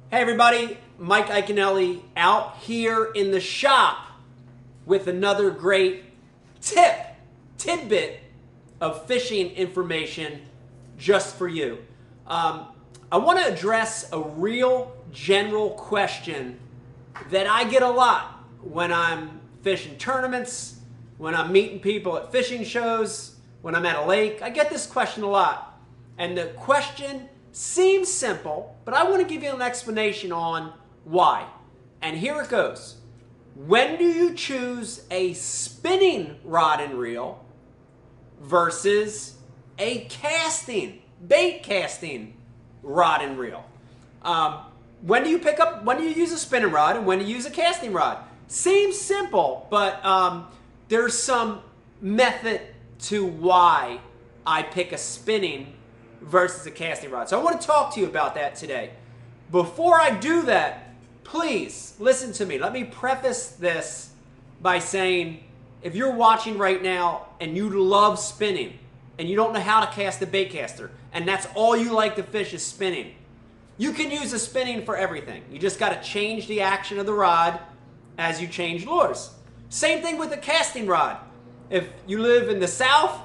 Hey everybody, Mike Iaconelli out here in the shop with another great tidbit of fishing information just for you. I want to address a real general question that I get a lot when I'm fishing tournaments, when I'm meeting people at fishing shows, when I'm at a lake. I get this question a lot. And the question seems simple, but I want to give you an explanation on why. And here it goes. When do you choose a spinning rod and reel versus a bait casting rod and reel? When do you use a spinning rod and when do you use a casting rod? Seems simple, but there's some method to why I pick a spinning versus a casting rod. So I want to talk to you about that today. Before I do that, please listen to me. Let me preface this by saying, if you're watching right now and you love spinning and you don't know how to cast a bait caster and that's all you like to fish is spinning, you can use a spinning for everything. You just got to change the action of the rod as you change lures. Same thing with a casting rod. If you live in the South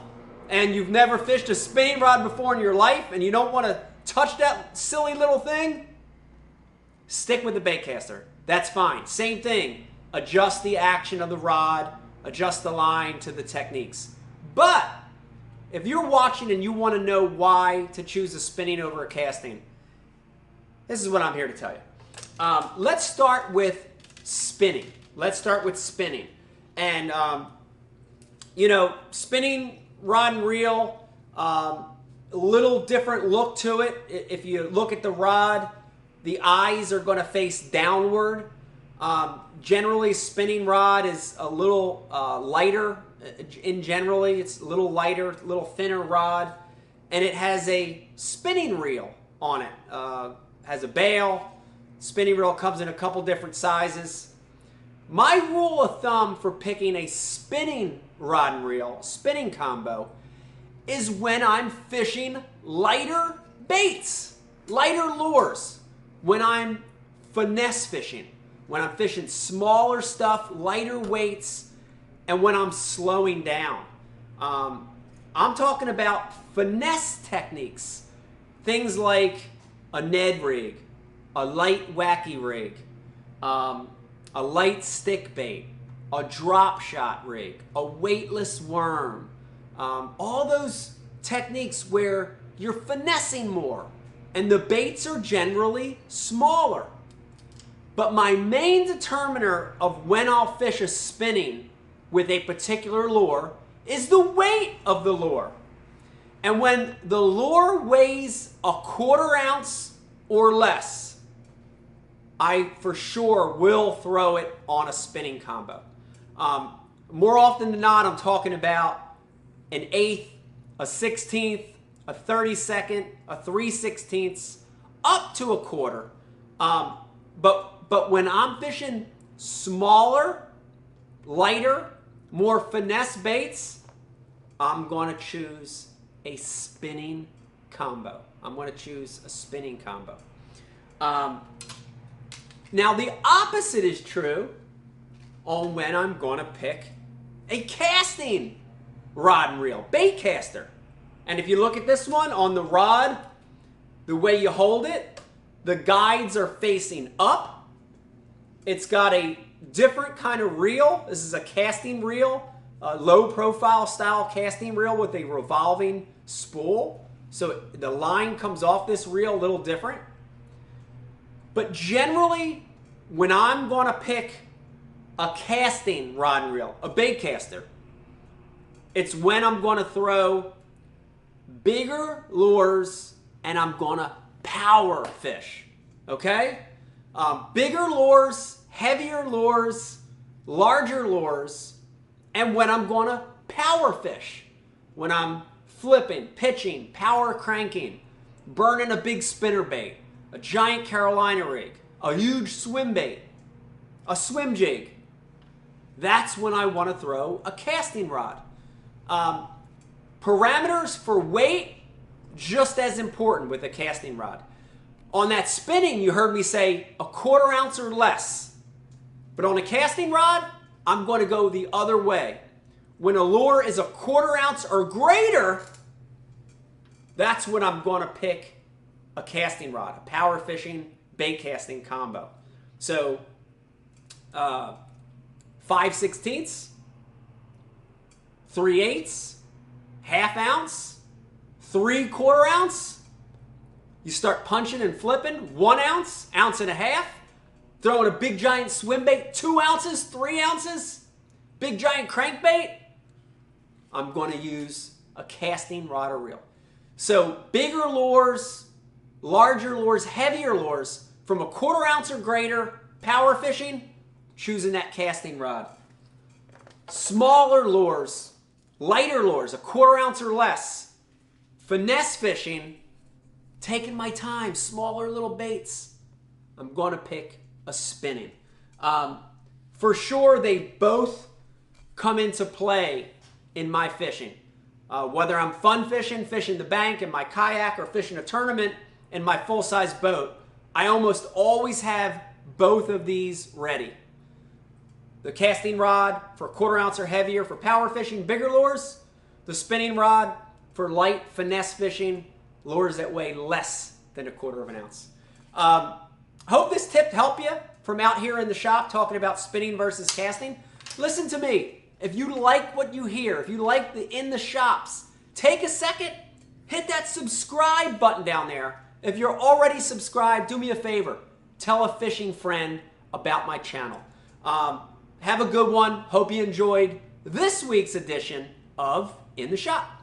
and you've never fished a spinning rod before in your life and you don't want to touch that silly little thing, stick with the bait caster. That's fine. Same thing. Adjust the action of the rod, adjust the line to the techniques. But if you're watching and you want to know why to choose a spinning over a casting, this is what I'm here to tell you. Let's start with spinning. And, spinning rod and reel, a little different look to it. If you look at the rod, the eyes are going to face downward. Generally, spinning rod is a little lighter. Generally, it's a little lighter, a little thinner rod. And it has a spinning reel on it. Has a bail. Spinning reel comes in a couple different sizes. My rule of thumb for picking a spinning rod and reel, spinning combo, is when I'm fishing lighter baits, lighter lures, when I'm finesse fishing, when I'm fishing smaller stuff, lighter weights, and when I'm slowing down. I'm talking about finesse techniques, things like a Ned rig, a light wacky rig, a light stick bait, a drop shot rig, a weightless worm, all those techniques where you're finessing more and the baits are generally smaller. But my main determiner of when I'll fish a spinning with a particular lure is the weight of the lure. And when the lure weighs a 1/4 ounce or less, I for sure will throw it on a spinning combo. More often than not, I'm talking about an 1/8, a 1/16, a 32nd, a 3/16, up to a 1/4. But when I'm fishing smaller, lighter, more finesse baits, I'm going to choose a spinning combo. Now, the opposite is true on when I'm going to pick a casting rod and reel, bait caster. And if you look at this one on the rod, the way you hold it, the guides are facing up. It's got a different kind of reel. This is a casting reel, a low profile style casting reel with a revolving spool. So the line comes off this reel a little different. But generally, when I'm going to pick a casting rod and reel, a bait caster, it's when I'm going to throw bigger lures and I'm going to power fish. Okay? Bigger lures, heavier lures, larger lures, and when I'm going to power fish, when I'm flipping, pitching, power cranking, burning a big spinner bait, a giant Carolina rig, a huge swim bait, a swim jig, that's when I want to throw a casting rod. Parameters for weight, just as important with a casting rod. On that spinning, you heard me say a 1/4 ounce or less. But on a casting rod, I'm going to go the other way. When a lure is a 1/4 ounce or greater, that's when I'm going to pick a casting rod, a power fishing, bait casting combo. So 5/16, 3/8, 1/2 ounce, 3/4 ounce. You start punching and flipping, 1 ounce, 1.5 ounces. Throwing a big giant swim bait, 2 ounces, 3 ounces. Big giant crankbait. I'm going to use a casting rod or reel. So bigger lures, larger lures, heavier lures from a 1/4 ounce or greater, power fishing, choosing that casting rod. Smaller lures, lighter lures, a 1/4 ounce or less, finesse fishing, taking my time, smaller little baits, I'm going to pick a spinning. For sure, they both come into play in my fishing. Whether I'm fun fishing, fishing the bank in my kayak, or fishing a tournament in my full-size boat, I almost always have both of these ready. The casting rod for 1/4 ounce or heavier for power fishing, bigger lures. The spinning rod for light finesse fishing, lures that weigh less than a 1/4 ounce. Hope this tip helped you from out here in the shop talking about spinning versus casting. Listen to me. If you like what you hear, if you like the in the shops, take a second, hit that subscribe button down there. If you're already subscribed, do me a favor. Tell a fishing friend about my channel. Have a good one. Hope you enjoyed this week's edition of In the Shop.